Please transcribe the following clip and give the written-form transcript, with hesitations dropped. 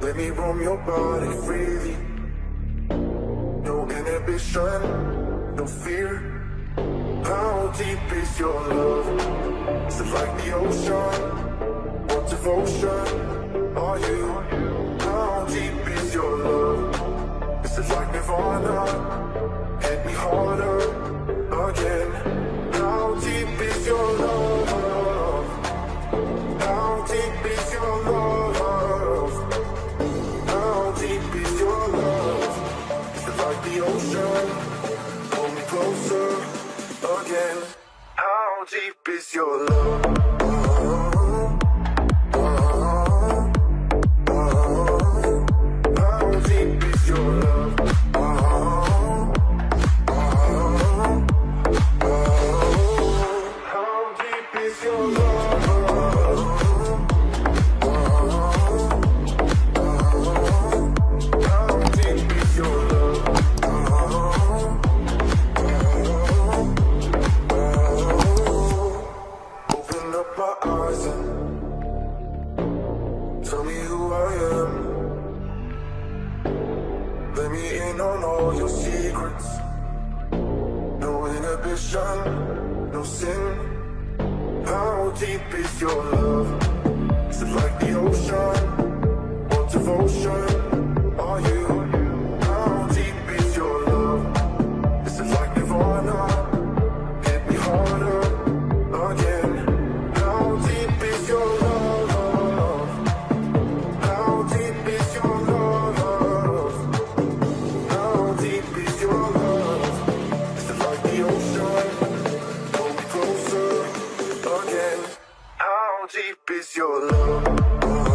Let me roam your body freely. No inhibition, no fear. How deep is your love? Is it like the ocean? What devotion are you? How deep is your love? Is it like Nirvana? Hit me harder again. How deep is your love? How deep is your love? How deep is your love? Is it like the ocean? Pull me closer again. How deep is your love? How deep is your love? How deep is your love? How deep is your love? Open up my eyes and tell me who I am. Let me in on all your secrets. No inhibition, no sin. How deep is your love? Is it like the ocean? What devotion are you? How deep is your love? Is it like Nirvana? Hit me harder again. How deep is your love? How deep is your love? How deep is your love? Is it like the ocean? Pull me closer again. How deep is your love?